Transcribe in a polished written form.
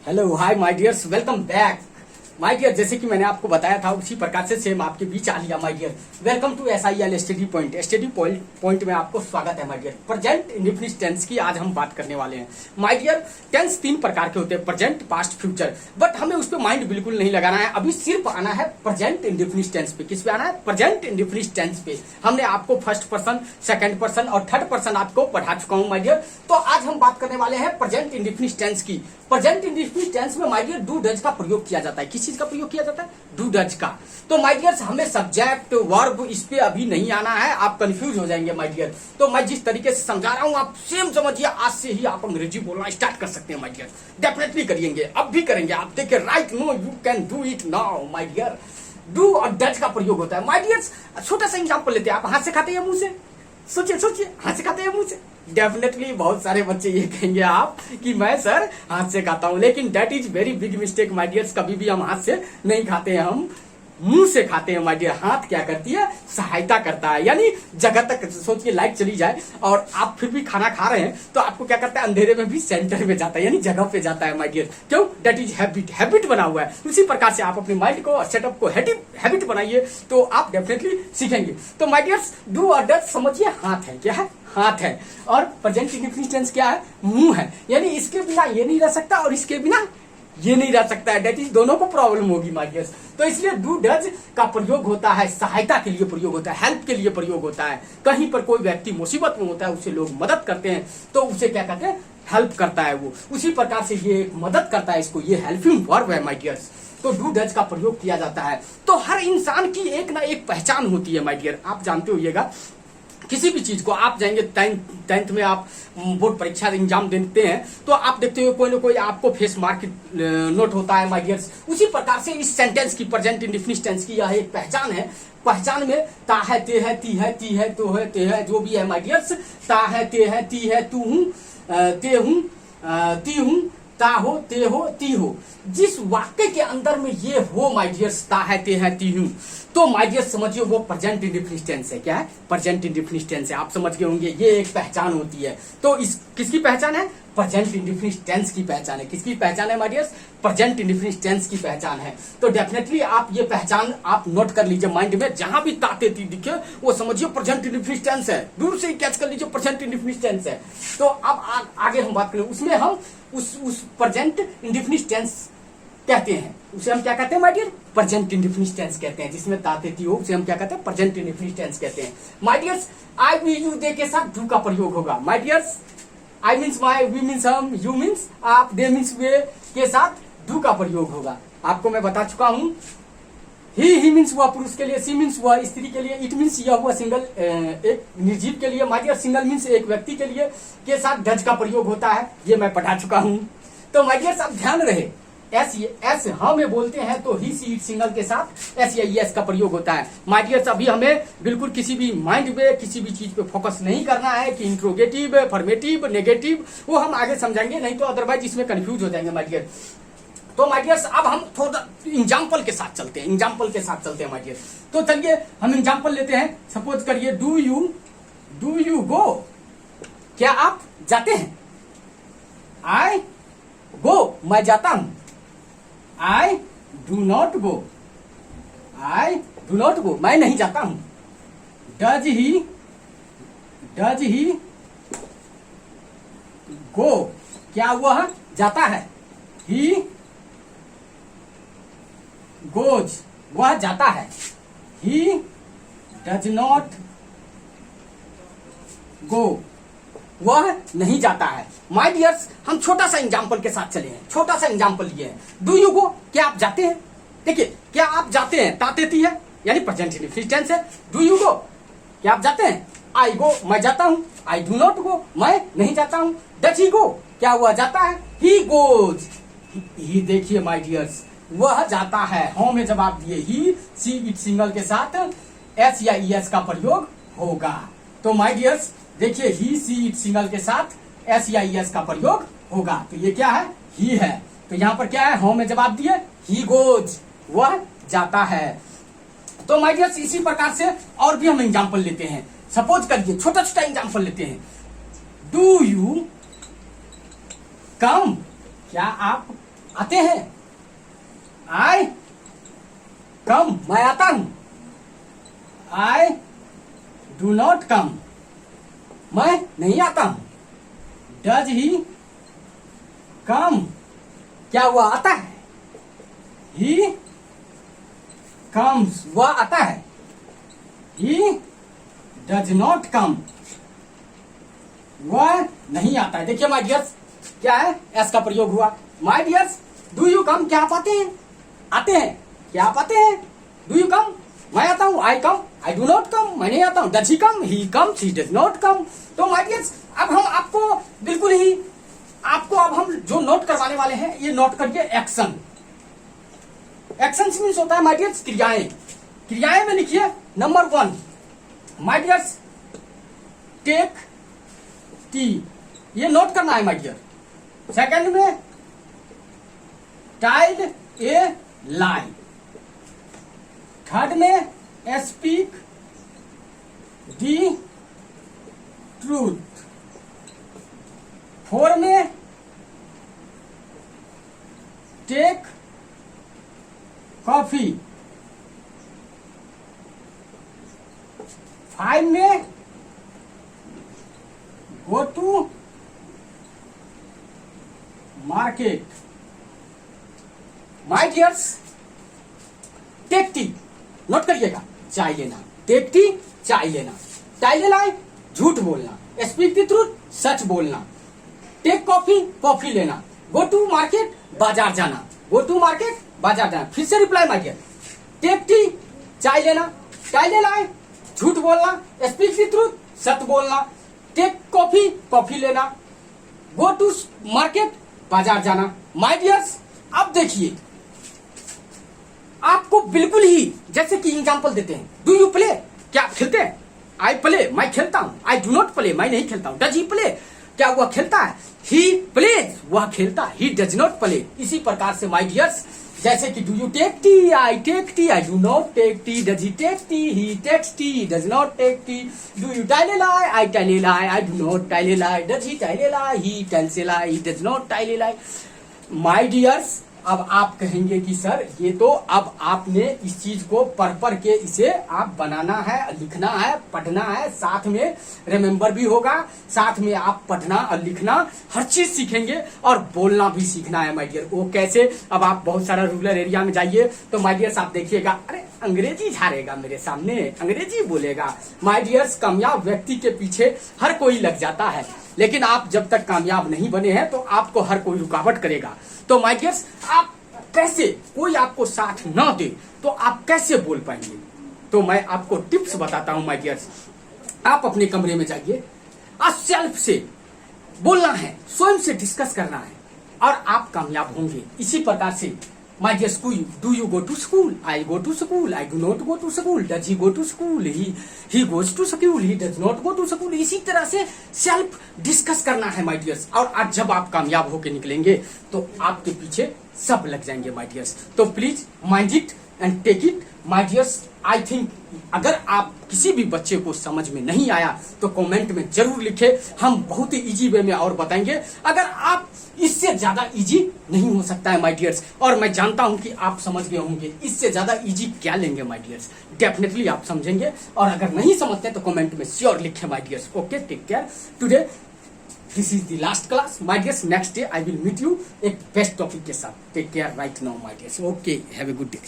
Hello hi my dears, welcome back my dear. जैसे कि मैंने आपको बताया था उसी प्रकार से सेम आपके बीच आ लिया my dear. Welcome to SIL study point. Study point में आपको स्वागत है my dear. Present indefinite tense की आज हम बात करने वाले हैं माय डियर। टेंस तीन प्रकार के होते हैं, प्रेजेंट, पास्ट, फ्यूचर। बट हमें उस पर माइंड बिल्कुल नहीं लगाना है। अभी सिर्फ आना है प्रेजेंट इंडेफिनिट टेंस पे। किस पे आना है? प्रेजेंट इंडेफिनिट टेंस पे। हमने आपको फर्स्ट पर्सन, सेकंड पर्सन और थर्ड पर्सन आपको पढ़ा चुका हूं माय डियर। तो आज हम बात करने वाले हैं प्रेजेंट इंडेफिनिट टेंस की। प्रेजेंट इंडेफिनिट टेंस में माय डियर डू डज का प्रयोग किया जाता है। किस चीज का प्रयोग किया जाता है? डू डज का। तो माय डियर्स हमें सब्जेक्ट, वर्ब इस पे अभी नहीं आना है, आप कंफ्यूज हो जाएंगे माय डियर। तो मैं जिस तरीके से समझा रहा हूं आप सेम समझिए। आज से ही आप अंग्रेजी बोलना स्टार्ट कर सकते हैं माय डियर। डेफिनेटली करेंगे, अब भी करेंगे। आप देखिए, right no you can do it now my dear. Do और डज का प्रयोग होता है माय डियर्स। छोटा सा एग्जांपल लेते हैं। आप हाथ से खाते हैं मुंह से? सोचिए, हाथ से खाते हैं मुंह से? डेफिनेटली बहुत सारे बच्चे ये कहेंगे आप कि मैं सर हाथ से खाता हूं, लेकिन that is very big mistake my dears. कभी भी हम हाथ से नहीं खाते हैं, हम मुंह से खाते हैं माय डियर। हाथ क्या करती है? सहायता करता है। यानी जगह तक सोचिए लाइट चली जाए और आप फिर भी खाना खा रहे हैं तो आपको क्या करता है? अंधेरे में भी सेंटर में जाता है, यानी जगह पे जाता है माय डियर। क्यों? दैट इज हैबिट बना हुआ है। उसी प्रकार से आप अपने माइंड को और सेटअप को हैबिट बनाइए तो आप डेफिनेटली सीखेंगे। तो माय डियर्स डू और डज समझिए हाथ है। क्या है? हाथ है। और प्रेजेंट इंडेफिनिट टेंस क्या है? मुंह है। यानी इसके बिना ये नहीं रह सकता और इसके बिना ये नहीं रह सकता है। डेट इज दोनों को प्रॉब्लम होगी माय डियर्स। तो इसलिए डू डज का प्रयोग होता है, सहायता के लिए प्रयोग होता है, हेल्प के लिए प्रयोग होता है। कहीं पर कोई व्यक्ति मुसीबत में होता है, उसे लोग मदद करते हैं तो उसे क्या कहते हैं? हेल्प करता है वो। उसी प्रकार से ये एक मदद करता है, इसको ये हेल्पिंग वर्ब है माय डियर्स। तो डू डज का प्रयोग किया जाता है। तो हर इंसान की एक ना एक पहचान होती है माय डियर। आप जानते होइएगा, किसी भी चीज को आप जाएंगे टेंथ में, आप बोर्ड परीक्षा एग्जाम देते हैं तो आप देखते हो कोई ना कोई आपको फेस मार्क नोट होता है माय डियर्स। उसी प्रकार से इस सेंटेंस की, प्रेजेंट इंडेफिनिट टेंस की यह एक पहचान है। पहचान में ता है, ते है, ती है, ती है, तो है, ते है, जो भी है माय डियर्स। ता है, ते है, ती है, तू हूं, ते हूं, ती हूं, ता हो, ते हो, ती हो। जिस वाक्य के अंदर में ये हो माय डियर्स, ता है, ते है, ती हूं, तो माय डियर समझिए वो प्रेजेंट इंडेफिनिट टेंस है। क्या है? प्रेजेंट इंडेफिनिट टेंस है। आप समझ गए होंगे, ये एक पहचान होती है। तो इस किसकी पहचान है? प्रेजेंट इंडेफिनिट टेंस की पहचान है। किसकी पहचान है my dears? Present indefinite tense की पहचान है। तो डेफिनेटली आप ये पहचान आप नोट कर लीजिए माइंड में। जहां भी ताते ती दिखे वो समझिए प्रेजेंट इंडेफिनिट टेंस है। दूर से ही कैच कर लीजिए प्रेजेंट इंडेफिनिट टेंस है। तो अब आगे हम बात करें, उसमें हम उस प्रेजेंट इंडेफिनिट टेंस कहते हैं, उसे हम क्या कहते हैं my dear? Present indefinite tense कहते हैं। जिसमें ताते हो उसे हम क्या कहते हैं? प्रेजेंट इंडेफिनिट टेंस कहते हैं my dears. I, we, you, they के साथ डू का प्रयोग होगा माय डियर्स। आई मीन्स माई, वी मीन्स हम, यू मीन्स आप, दे मीन्स वे के साथ डू का प्रयोग होगा। आपको मैं बता चुका हूं। ही मीन्स हुआ पुरुष के लिए, सी मीन्स हुआ स्त्री के लिए, इट मीन्स यह हुआ सिंगल, एक निर्जीव के लिए माय डियर। सिंगल मीन्स एक व्यक्ति के लिए, के साथ डज का प्रयोग होता है। ये मैं पढ़ा चुका हूं। तो माय डियर्स अब ध्यान रहे, एस हाँ में बोलते हैं तो ही, सी, इट सिंगल के साथ एस या एस का प्रयोग होता है माय डियर्स। अभी हमें बिल्कुल किसी भी माइंड पे, किसी भी चीज पे फोकस नहीं करना है कि इंट्रोगेटिव, फॉर्मेटिव, नेगेटिव, वो हम आगे समझाएंगे, नहीं तो अदरवाइज इसमें कंफ्यूज हो जाएंगे माय डियर। तो माय डियर्स अब हम थोड़ा एग्जाम्पल के साथ चलते हैं, एग्जाम्पल के साथ चलते हैं माय डियर। तो चलिए हम एग्जाम्पल लेते हैं। सपोज करिए, डू यू गो? क्या आप जाते हैं? आई गो, मैं जाता हूं। I do not go. I do not go. मैं नहीं जाता हूं। Does he go? क्या वह जाता है? He goes. वह जाता है। He does not go. वह नहीं जाता है। माय डियर्स हम छोटा सा एग्जाम्पल के साथ चले हैं, छोटा सा एग्जाम्पल लिए हैं। डू यू गो? क्या आप जाते हैं? देखिए, क्या आप जाते हैं तातेती है, यानी प्रेजेंट इंडेफिनिट टेंस है। डू यू गो? क्या आप जाते हैं? आई गो, मैं जाता हूं। आई डू नॉट गो, मैं नहीं जाता हूं। डज ही गो? क्या वह जाता है? He goes. ही देखिए माय डियर्स, वह जाता है। हाउ में जवाब दिए, ही, सी, इट सिंगल के साथ एस या एस का प्रयोग होगा। तो माय डियर्स देखिए, ही, सी, इट सिंगल के साथ एस या एस का प्रयोग होगा। तो ये क्या है? ही है। तो यहां पर क्या है? हाउ में जवाब दिए, ही गोज, वह जाता है। तो माय डियर्स इसी प्रकार से और भी हम एग्जांपल लेते हैं। सपोज करिए, छोटा छोटा एग्जांपल लेते हैं। Do you come? क्या आप आते हैं, आई कम, मैं आता हूं, आई डू नॉट कम, मैं नहीं आता हूं, डज ही कम, क्या वह आता है, ही कम्स, वह आता है, ही डज नॉट कम, वह नहीं आता है। देखिए माय डियर्स, क्या है, एस का प्रयोग हुआ। My dears, do you come, क्या आप आते हैं, आते हैं, क्या आप आते हैं, डू यू कम, मैं आता हूं, आई कम, आई डू नॉट कम, मैं नहीं आता हूं, does he come, he comes, he does not come. तो माय डियर्स, अब हम आपको बिल्कुल ही आपको अब हम जो नोट करवाने वाले हैं, ये नोट करिए एक्शन। एक्शन मीन्स होता है माय डियर्स क्रियाएं। क्रियाएं में लिखिए number 1 my dears take tea, ये नोट करना है माय डियर। सेकंड में टाइल ए लाई, थर्ड में स्पीक दी ट्रूथ, फोर में टेक कॉफी, 5 में go to market. My dears, take tea note करिएगा, चाय लेना, टेक टी चाय लेना, चाय लेना है झूठ बोलना, स्पीक द ट्रूथ सच बोलना, टेक कॉफी कॉफी लेना, गो टू मार्केट बाजार जाना, गो टू मार्केट बाजार जाना। फिर से रिप्लाई मार दिया, टेक टी चाय लेना, चाय लेना है झूठ बोलना, स्पीक द ट्रूथ सच बोलना, टेक कॉफी कॉफी लेना, गो टू मार्केट बाजार जाना। माय डियर्स, अब देखिए आपको बिल्कुल ही जैसे कि एग्जांपल देते हैं, डू यू प्ले, क्या आप खेलते हैं, आई प्ले, मैं खेलता हूं, आई डू नॉट प्ले, मैं नहीं खेलता हूं, डज ही प्ले, क्या वह खेलता है, ही प्लेज, वह खेलता है, ही डज नॉट प्ले। इसी प्रकार से माय डियर्स, जैसे कि do you take tea, I take tea, I do not take tea, does he take tea, he takes tea, does not take tea, do you tell a lie, I tell a lie, I do not tell a lie, does he tell a lie, he tells a lie, he does not tell a lie. My dears, अब आप कहेंगे कि sir ये तो अब आपने इस चीज को पढ़ के इसे आप बनाना है, लिखना है, पढ़ना है, साथ में रिमेम्बर भी होगा, साथ में आप पढ़ना और लिखना हर चीज सीखेंगे और बोलना भी सीखना है माय डियर। वो कैसे, अब आप बहुत सारा रूरल एरिया में जाइए तो माय डियर्स आप देखिएगा, अरे अंग्रेजी झाड़ेगा मेरे सामने, अंग्रेजी बोलेगा। माय डियर्स, कामयाब व्यक्ति के पीछे हर कोई लग जाता है, लेकिन आप जब तक कामयाब नहीं बने हैं तो आपको हर कोई रुकावट करेगा। तो माय डियर्स, आप कैसे, कोई आपको साथ ना दे तो आप कैसे बोल पाएंगे, तो मैं आपको टिप्स बताता हूं माय डियर्स। आप अपने कमरे में जाइए और सेल्फ से बोलना है, स्वयं से डिस्कस करना है और आप कामयाब होंगे। इसी प्रकार से my dear school, do you go to school, I go to school, I do not go to school, does he go to school, he goes to school, he does not go to school. इसी तरह से self discuss करना है my dears. और आज जब आप कामयाब होके निकलेंगे तो आपके पीछे सब लग जाएंगे माय डियर्स। तो please mind it and take it my dears. I think अगर आप किसी भी बच्चे को समझ में नहीं आया तो कमेंट में जरूर लिखे, हम बहुत ही इजी वे में और बताएंगे। अगर आप इससे ज्यादा इजी नहीं हो सकता है माय डियर्स, और मैं जानता हूं कि आप समझ गए होंगे, इससे ज्यादा इजी क्या लेंगे माय डियर्स, डेफिनेटली आप समझेंगे। और अगर नहीं समझते तो कमेंट में श्योर लिखे my dears. Okay, take care today, this is the last class my dears. Next day I will meet you एक बेस्ट टॉपिक के साथ। Take care right now my dears. Okay, have a good day.